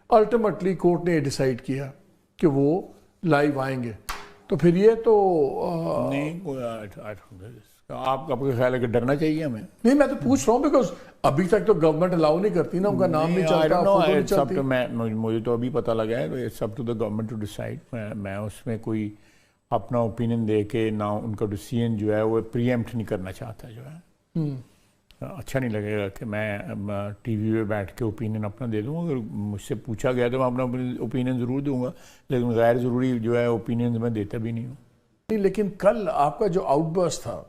Ultimately court نے decide کیا کہ وہ لائیو آئیں گے، تو پھر یہ تو نہیں آپ کا خیال ہے کہ ڈرنا چاہیے ہمیں؟ نہیں، میں تو پوچھ رہا ہوں بیکاز ابھی تک تو گورنمنٹ الاؤ نہیں کرتی نا، ان کا نام نہیں چلتا، فوٹو نہیں چلتی. مجھے تو ابھی پتہ لگا ہے it's up to the government to decide. میں اس میں کوئی اپنا اوپینین دے کے نہ ان کا ڈیسیژن جو ہے وہ پری ایمپٹ نہیں کرنا چاہتا. جو ہے اچھا نہیں لگے گا کہ میں ٹی وی پہ بیٹھ کے اوپینین اپنا دے دوں. اگر مجھ سے پوچھا گیا تو میں اپنا اوپینین ضرور دوں گا، لیکن غیر ضروری جو ہے اوپینینز میں دیتا بھی نہیں ہوں. لیکن کل آپ کا جو آؤٹ برسٹ تھا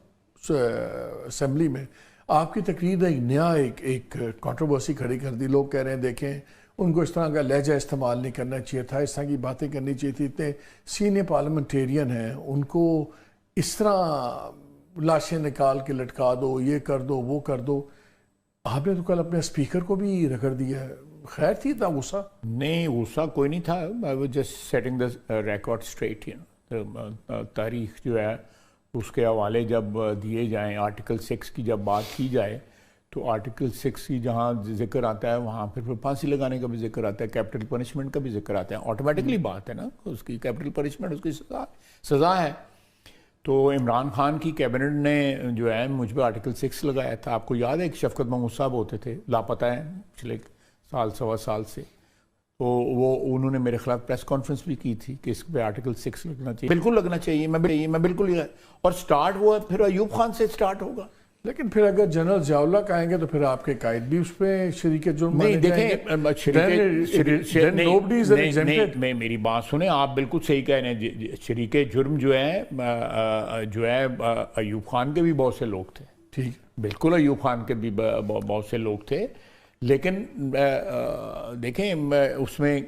اسمبلی میں، آپ کی تقریر نے ایک نیا ایک کنٹروورسی کھڑی کر دی. لوگ کہہ رہے ہیں دیکھیں ان کو اس طرح کا لہجہ استعمال نہیں کرنا چاہیے تھا، اس طرح کی باتیں کرنی چاہیے تھی. اتنے سینئر پارلیمنٹیرین ہیں، ان کو اس طرح لاشیں نکال کے لٹکا دو، یہ کر دو وہ کر دو. آپ نے تو کل اپنے اسپیکر کو بھی رگڑ دیا ہے. خیر تھی اتنا غصہ؟ نہیں، غصہ کوئی نہیں تھا. I was just setting the record straight. تاریخ جو ہے اس کے حوالے جب دیے جائیں، آرٹیکل 6 کی جب بات کی جائے تو آرٹیکل 6 کی جہاں ذکر آتا ہے وہاں پھر پھانسی لگانے کا بھی ذکر آتا ہے، کیپٹل پنشمنٹ کا بھی ذکر آتا ہے. آٹومیٹکلی بات ہے نا، اس کی کیپٹل پنشمنٹ اس کی سزا ہے. تو عمران خان کی کیبنٹ نے جو ہے مجھ پہ آرٹیکل 6 لگایا تھا. آپ کو یاد ہے کہ شفقت محمود صاحب ہوتے تھے، لاپتہ ہیں پچھلے سال سوا سال سے، تو وہ انہوں نے میرے خلاف پریس کانفرنس بھی کی تھی کہ اس پہ آرٹیکل 6 لگنا چاہیے. بالکل لگنا چاہیے، میں بالکل. اور سٹارٹ ہوا پھر ایوب خان سے سٹارٹ ہوگا. لیکن پھر اگر جنرل ضیاء اللہ کا آئیں گے تو پھر آپ کے قائد بھی اس پہ شریک جرم مانے جائیں گے. نہیں، میری بات سنیں، آپ بالکل صحیح کہہ رہے ہیں. شریک جرم جو ہے ایوب خان کے بھی بہت سے لوگ تھے. ٹھیک، بالکل ایوب خان کے بھی بہت سے لوگ تھے. لیکن دیکھیں اس میں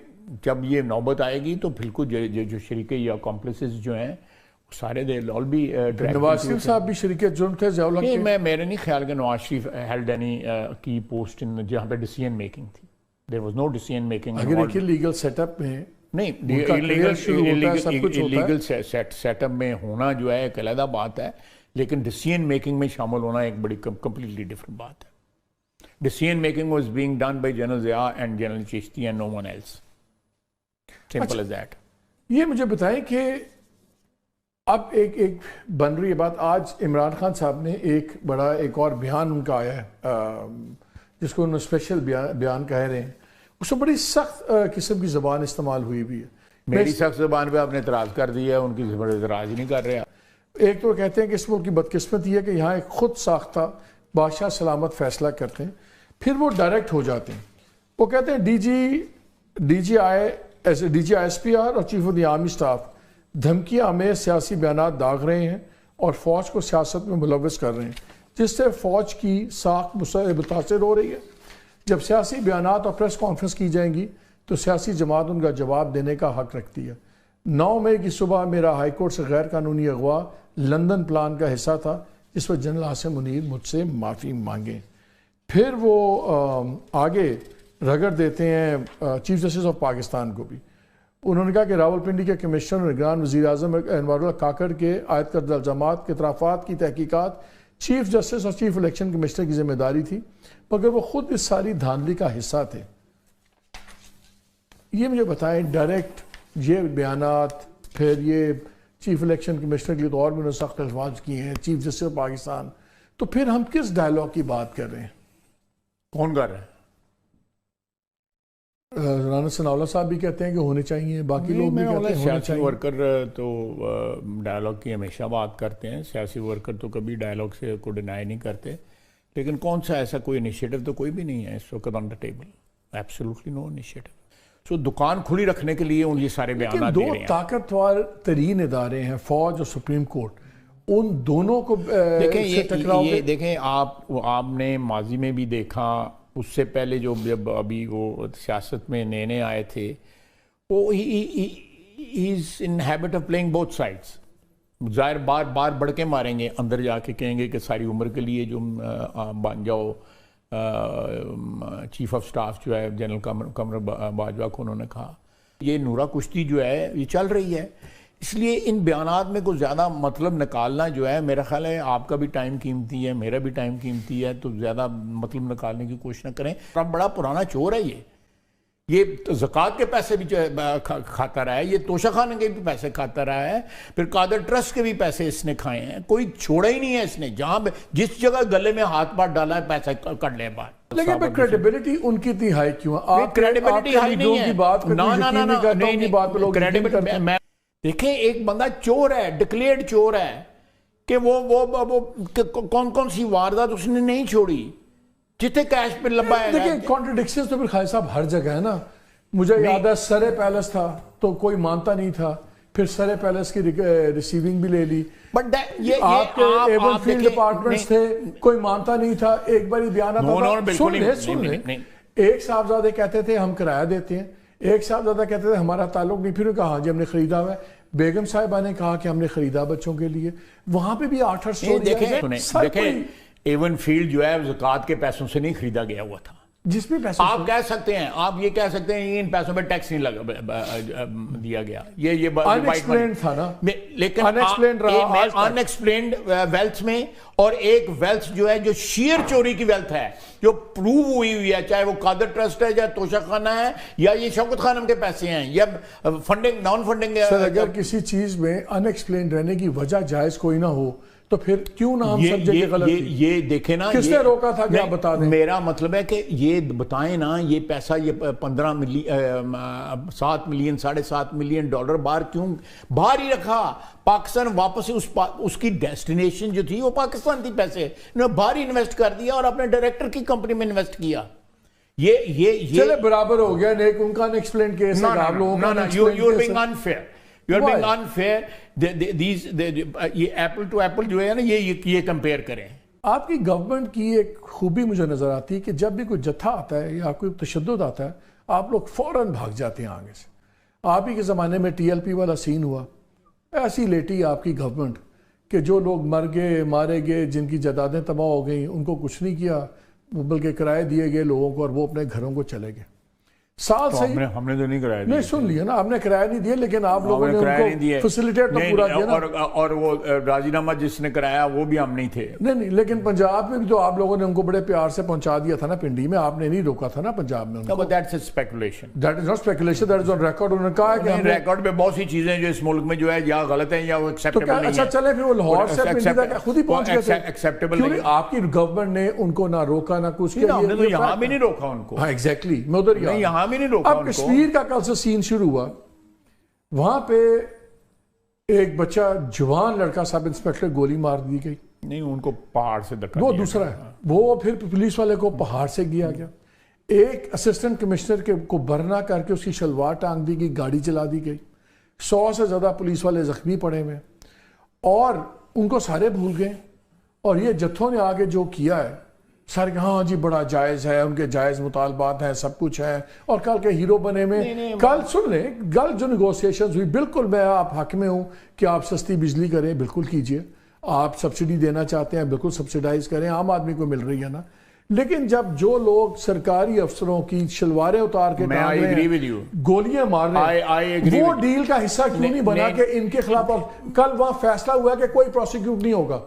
جب یہ نوبت آئے گی تو بالکل جو شریک یا کمپلیسز جو ہیں سارے دے آل بی. نواز شریف صاحب بھی شریک جرم تھے ضیاء اللہ کے؟ میرے نہیں خیال کہ نواز شریف ہیلڈ اینی کی پوسٹ جہاں پہ ڈیسیژن میکنگ تھی. There was no decision making. اگر ایک لیگل سیٹ اپ میں نہیں، لیگل سیٹ اپ میں ہونا جو ہے ایک علیحدہ بات ہے، لیکن ڈیسیژن میکنگ میں شامل ہونا ایک بڑی کمپلیٹلی ڈفرنٹ بات ہے. Decision making was being done by General Zia and General Chishti and no one else. Simple as that. یہ مجھے بتائیں کہ اب ایک بن رہی ہے بات. آج عمران خان صاحب نے ایک اور بیان ان کا آیا ہے جس کو انہوں نے اسپیشل بیان کہہ رہے ہیں. اس میں بڑی سخت قسم کی زبان استعمال ہوئی بھی ہے. میری سخت زبان پہ آپ نے اعتراض کر دیا ہے، ان کی زبان اعتراض ہی نہیں کر رہے. ایک تو کہتے ہیں کہ اس ملک کی بدقسمتی ہے کہ یہاں ایک خود ساختہ بادشاہ سلامت فیصلہ کرتے ہیں، پھر وہ ڈائریکٹ ہو جاتے ہیں. وہ کہتے ہیں D G I S P R اور chief of the army staff دھمکیاں ہمیں سیاسی بیانات داغ رہے ہیں اور فوج کو سیاست میں ملوث کر رہے ہیں، جس سے فوج کی ساکھ متاثر ہو رہی ہے. جب سیاسی بیانات اور پریس کانفرنس کی جائیں گی تو سیاسی جماعت ان کا جواب دینے کا حق رکھتی ہے. 9 مئی کی صبح میرا ہائی کورٹ سے غیر قانونی اغوا لندن پلان کا حصہ تھا جس پر جنرل عاصم منیر مجھ سے معافی مانگیں. پھر وہ آگے رگڑ دیتے ہیں چیف جسٹس آف پاکستان کو بھی. انہوں نے کہا کہ راولپنڈی کے کمشنر اور نگران وزیر اعظم انوار اللہ کاکڑ کے عائد کردہ الزامات کے اطرافات کی تحقیقات چیف جسٹس اور چیف الیکشن کمشنر کی ذمہ داری تھی، مگر وہ خود اس ساری دھاندلی کا حصہ تھے. یہ مجھے بتائیں، ڈائریکٹ یہ بیانات، پھر یہ چیف الیکشن کمشنر کے لیے تو اور بھی انہوں نے سخت الفاظ کیے ہیں، چیف جسٹس آف پاکستان، تو پھر ہم کس ڈائلاگ کی بات کر رہے ہیں؟ کون کر رہے ہیں؟ رانا ثناء اللہ صاحب بھی کہتے ہیں کہ ہونے چاہیے، باقی لوگ بھی کہتے ہیں ہونے چاہیے. ورکر تو ڈائلاگ کی ہمیشہ بات کرتے ہیں، سیاسی ورکر تو کبھی ڈائلاگ سے کو ڈینائی نہیں کرتے، لیکن کون سا ایسا کوئی انیشیٹو تو کوئی بھی نہیں ہے اس وقت on the table. Absolutely no initiative. So دکان کھلی رکھنے کے لیے ان یہ سارے بیانات دے رہے ہیں. 2 طاقتور ترین ادارے ہیں، فوج اور سپریم کورٹ، ان دونوں کو دیکھیں آپ نے ماضی میں بھی دیکھا، اس سے پہلے جب ابھی وہ سیاست میں نئے آئے تھے، وہ ہی is in habit of playing both sides. ظاہر بار بڑھ کے ماریں گے، اندر جا کے کہیں گے کہ ساری عمر کے لیے جو بن جاؤ چیف آف سٹاف جو ہے جنرل قمر باجوہ کو انہوں نے کہا. یہ نورا کشتی جو ہے یہ چل رہی ہے، اس لیے ان بیانات میں کوئی زیادہ مطلب نکالنا جو ہے میرا خیال ہے آپ کا بھی ٹائم قیمتی ہے، میرا بھی ٹائم قیمتی ہے، تو زیادہ مطلب نکالنے کی کوشش نہ کریں. بڑا پرانا چور ہے یہ زکوٰۃ کے پیسے بھی کھاتا رہا ہے, یہ توشہ خانہ کے بھی پیسے کھاتا رہا ہے, پھر قادر ٹرسٹ کے بھی پیسے اس نے کھائے ہیں, کوئی چھوڑا ہی نہیں ہے اس نے, جہاں جس جگہ گلے میں ہاتھ پاٹ ڈالا ہے پیسے کر لے باہر. لیکن پھر کریڈیبلٹی ان کی اتنی ہائی کیوں ہے؟ آپ کریڈیبلٹی ہائی نہیں ہے. بات دیکھیں ایک بندہ چور ہے, ڈکلیئرڈ چور ہے, کہ وہ کون کون سی واردات اس نے نہیں چھوڑی, جتنے کیش پہ لبا ہے. دیکھیں کانٹرڈکشنز تو پھر خالد صاحب ہر جگہ ہے نا. مجھے یاد ہے سرے پیلس تھا تو کوئی مانتا نہیں تھا, پھر سرے پیلس کی ریسیونگ بھی لے لی. آپ کے ایون فیلڈ ڈپارٹمنٹس تھے, کوئی مانتا نہیں تھا. ایک باری بیان آتا تھا, سن لیں, ایک صاحبزادے کہتے تھے ہم کرایہ دیتے ہیں, ایک صاحبزادہ کہتے تھے ہمارا تعلق نہیں, پھر کہا جی ہم نے خریدا ہوا ہے. بیگم صاحبہ نے کہا کہ ہم نے خریدا بچوں کے لیے. وہاں پہ بھی 8 سٹوری. دیکھیں ایون فیلڈ جو ہے زکوٰۃ کے پیسوں سے نہیں خریدا گیا ہوا تھا. جس بھی پیسوں آپ کہہ سکتے ہیں, آپ یہ کہہ سکتے ہیں ان پیسوں پہ ٹیکس نہیں دیا گیا, یہ انیکسپلینڈ تھا نا. لیکن ان ایکسپلینڈ ویلتھ میں, اور ایک ویلتھ جو ہے جو شیئر چوری کی ویلتھ ہے جو پروو ہوئی ہے, چاہے وہ قادر ٹرسٹ ہے یا توشہ خانہ ہے یا یہ شوکت خانم کے پیسے ہیں یا فنڈنگ نان فنڈنگ. سر اگر کسی چیز میں ان ایکسپلینڈ رہنے کی وجہ جائز کوئی نہ ہو تو پھر کیوں نہ ہم سمجھے کہ غلط تھی؟ یہ دیکھیں نا, کس نے روکا تھا کہ آپ بتا دیں. میرا مطلب ہے کہ یہ بتائیں نا, یہ پیسہ یہ 7 ملین $7.5 ملین باہر کیوں باہر ہی رکھا؟ پاکستان واپس اس کی ڈیسٹینیشن جو تھی وہ پاکستان تھی, پیسے انہوں نے باہر ہی انویسٹ کر دیا اور اپنے ڈائریکٹر کی کمپنی میں انویسٹ کیا. یہ چلے برابر ہو گیا, نیک ان کا انیکسپلینڈ کیس ہے, آپ لوگوں کا unfair. You are being unfair. یہ ایپل ٹو ایپل جو ہے نا, یہ کمپیئر کریں. آپ کی گورنمنٹ کی ایک خوبی مجھے نظر آتی ہے کہ جب بھی کوئی جتھا آتا ہے یا کوئی تشدد آتا ہے آپ لوگ فوراً بھاگ جاتے ہیں آگے سے. آپ ہی کے زمانے میں ٹی ایل پی والا سین ہوا, ایسی لیٹی آپ کی گورنمنٹ کہ جو لوگ مر گئے مارے گئے, جن کی جائیدادیں تباہ ہو گئیں, ان کو کچھ نہیں کیا, بلکہ کرائے دیے گئے لوگوں کو اور وہ اپنے گھروں کو چلے گئے. سال سے ہم نے تو نہیں کرایا, نہیں سن لیا نا, آپ نے کرایہ نہیں دیا, لیکن آپ لوگوں نے ان کو فیسیلیٹیٹ تو پورا کیا نا. اور وہ راضی نامہ جس نے کرایا وہ بھی ہم نہیں تھے. نہیں لیکن پنجاب میں بھی تو آپ لوگوں نے ان کو بڑے پیار سے پہنچا دیا تھا نا پنڈی میں, آپ نے نہیں روکا تھا نا پنجاب میں. That's speculation. That is not speculation, that is on record. انہوں نے کہا کہ ہم ریکارڈ پہ بہت سی چیزیں جو اس ملک میں جو ہے یا غلط ہیں یا وہ ایکسیپٹیبل نہیں ہیں. اچھا چلے پھر وہ لاہور سے پنڈی تک خود ہی پہنچ گئے تھے. ایکسیپٹیبل نہیں. آپ کی گورنمنٹ نے ان کو نہ روکا نہ کچھ کیا. ہم نے تو یہاں بھی نہیں روکا ان کو. ہاں ایگزیکٹلی, میں ادھر یہاں بھی نہیں روکا ان کو. اب کشمیر کا کل سے سین شروع ہوا, وہاں پہ ایک بچہ جوان لڑکا سب انسپیکٹر گولی مار دی گئی. نہیں ان کو پہاڑ سے دھکا وہ دوسرا ہے, وہ پھر پولیس والے کو پہاڑ سے گیا گیا. ایک اسسٹنٹ کمشنر کو برنا کر کے اس کی شلوار ٹانگ دی گئی, گاڑی چلا دی گئی. 100 سے زیادہ پولیس والے زخمی پڑے ہوئے, اور ان کو سارے بھول گئے. اور یہ جتھوں نے آگے جو کیا ہے سارے کہ ہاں جی بڑا جائز ہے, ان کے جائز مطالبات ہیں, سب کچھ ہے, اور کل کے ہیرو بنے میں. کل سن لیں, کل جو نیگوسیشنز ہوئی, بالکل میں آپ حق میں ہوں کہ آپ سستی بجلی کریں, بالکل کیجئے. آپ سبسڈی دینا چاہتے ہیں, بالکل سبسیڈائز کریں, عام آدمی کو مل رہی ہے نا. لیکن جب جو لوگ سرکاری افسروں کی شلواریں اتار کے گولیاں مار رہے ہیں, وہ ڈیل کا حصہ کیوں نہیں بنا کہ ان کے خلاف کل وہاں فیصلہ ہوا کہ کوئی پروسیکیوٹ نہیں ہوگا.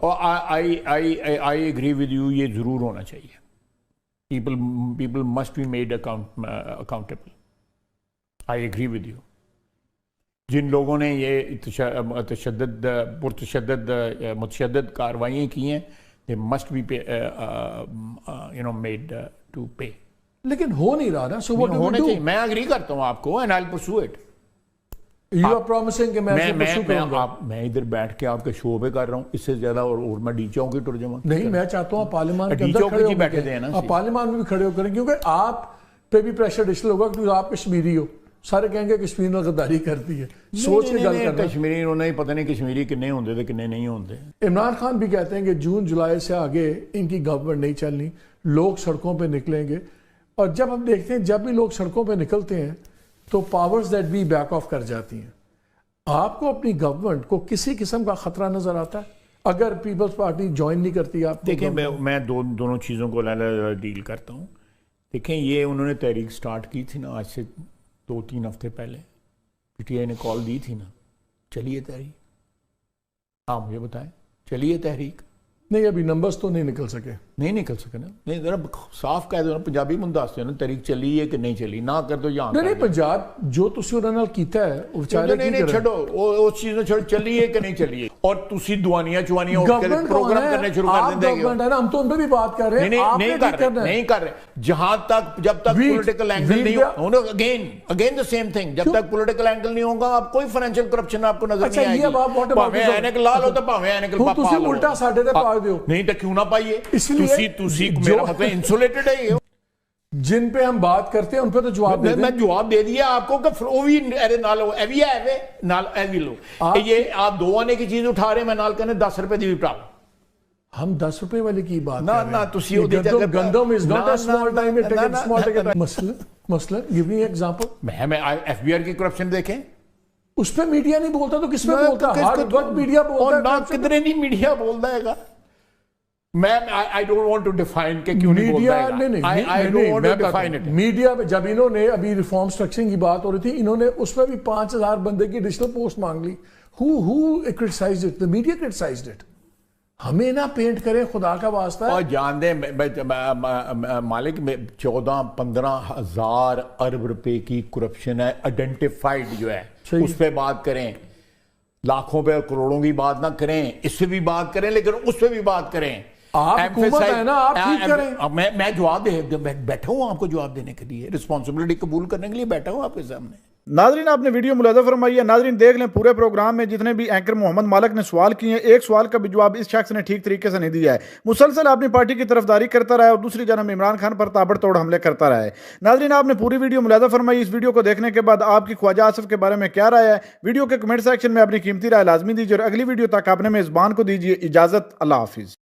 I agree with you, یہ ضرور ہونا چاہیے. People must be made accountable. I agree with you. جن لوگوں نے یہ متشدد کاروائیاں کی ہیں, they must be made to pay. لیکن ہو نہیں رہا نا. So what do we do? میں اگری کرتا ہوں آپ کو, and I'll pursue it. You are promising کہ میں میں ادھر بیٹھ کے آپ کے شو پہ کر رہا ہوں, اس سے زیادہ اور میں ڈی چاؤں کی ترجمہ نہیں. میں چاہتا ہوں آپ پارلیمان کے اندر کھڑے ہو کریں, آپ پارلیمان میں بھی کھڑے ہو کریں, کیونکہ آپ پہ بھی پریشر ڈسٹل ہوگا کیونکہ آپ کشمیری ہو. سارے کہیں گے کشمیر نے غداری کرتی ہے. سوچ کے گل کرنا. کشمیری انہوں نے پتہ نہیں کشمیری کنے ہوندے تھے کنے نہیں ہوندے. عمران خان بھی کہتے ہیں کہ جون جولائی سے آگے ان کی گورنمنٹ نہیں چلنی, لوگ سڑکوں پہ نکلیں گے. اور جب ہم دیکھتے ہیں جب بھی لوگ سڑکوں پہ نکلتے ہیں تو پاورز دیٹ بھی بیک آف کر جاتی ہیں. آپ کو اپنی گورنمنٹ کو کسی قسم کا خطرہ نظر آتا ہے اگر پیپلز پارٹی جوائن نہیں کرتی؟ آپ دیکھیں میں دونوں چیزوں کو ڈیل کرتا ہوں. دیکھیں یہ انہوں نے تحریک سٹارٹ کی تھی نا آج سے 2-3 ہفتے پہلے, پی ٹی آئی نے کال دی تھی نا, چلیے تحریک. آپ مجھے بتائیں, چلیے تحریک. نہیں ابھی نمبرز تو نہیں نکل سکے. نہیں نکل سکے نا. نہیں ذرا صاف کہہ دو نا, پنجابی میں دس دو نا تحریک چلی ہے کہ نہیں چلی, نہ کر دو یہاں. نہیں پنجاب جو تسی انہاں نال کیتا ہے وہ بیچارے کی کرن. چھڈو اس چیز نو چھوڑ, چلی ہے کہ نہیں چلی ہے, اور تسی دوانیاں چوانیاں اٹھ کے پروگرام کرنے شروع کر دیں گے. گورنمنٹ ہے نا, ہم تو ان پہ بھی بات کر رہے ہیں. نہیں کر رہے جہاں تک جب تک پولیٹیکل اینگل نہیں ہوگا, اگین دا سیم تھنگ, جب تک پولیٹیکل اینگل نہیں ہوگا آپ کوئی فائنینشیل کرپشن آپ کو نظر نہیں آئے گی. بھاویں اینک لال ہو تو بھاویں اینک پا لو, الٹا ساڈے تے پا دیو. نہیں تو کیوں نہ پائیے, تسی میرا مطلب انسولیٹڈ ہے یہ. جن پہ ہم بات کرتے ہیں ان پہ تو جواب دے دیں. میں جواب دے دیا آپ کو کہ وہ بھی نال ایوی ہے نال ایوی لو. یہ آپ 2 آنے کی چیز اٹھا رہے ہیں, میں نال کہنے 10 روپے دی بھی پڑا. ہم 10 روپے والی کی بات نہ نہ تسی او دی جگہ گندم is not a small time, it taken small time. مثلا گیو می ایگزامپل. میں ایف بی آر کی کرپشن دیکھیں, اس پہ میڈیا نہیں بولتا تو کس پہ بولتا؟ ہر وقت میڈیا بولتا ہے. نہ کدھر نہیں میڈیا بولتا ہے گا. میں I don't want to define کہ کیوں نہیں بولتا ہے گا. I don't want to define it. Media میں جب انہوں نے ابھی ریفارم سٹرکچرنگ کی بات ہو رہی تھی, انہوں نے اس پہ بھی 5000 بندے کی ایڈیشنل پوسٹ مانگ لی. Who criticized it? The media criticized it. ہمیں نہ پینٹ کریں خدا کا واسطہ. اور جان دیں مالک, 14-15 ہزار ارب روپے کی کرپشن ہے آئیڈینٹیفائڈ جو ہے, اس پہ بات کریں. لاکھوں پہ کروڑوں کی بات نہ کریں, اس پہ بھی بات کریں لیکن اس پہ بھی بات کریں. آپ حکومت ہے نا, آپ ٹھیک کریں. میں جواب بیٹھا ہوں آپ کو جواب دینے کے لیے, رسپانسبلٹی قبول کرنے کے لیے بیٹھا ہوں آپ کے سامنے. ناظرین آپ نے ویڈیو ملاحظہ فرمائی ہے. ناظرین دیکھ لیں پورے پروگرام میں جتنے بھی اینکر محمد مالک نے سوال کیے ہیں, ایک سوال کا بھی جواب اس شخص نے ٹھیک طریقے سے نہیں دیا ہے. مسلسل اپنی پارٹی کی طرفداری کرتا رہا ہے اور دوسری جانب عمران خان پر تابڑ توڑ حملے کرتا رہا ہے. ناظرین آپ نے پوری ویڈیو ملاحظہ فرمائی. اس ویڈیو کو دیکھنے کے بعد آپ کی خواجہ آصف کے بارے میں کیا رائے ہے؟ ویڈیو کے کمنٹ سیکشن میں اپنی قیمتی رائے لازمی دیجیے, اور اگلی ویڈیو تک اپنے میزبان کو دیجیے اجازت. اللہ حافظ.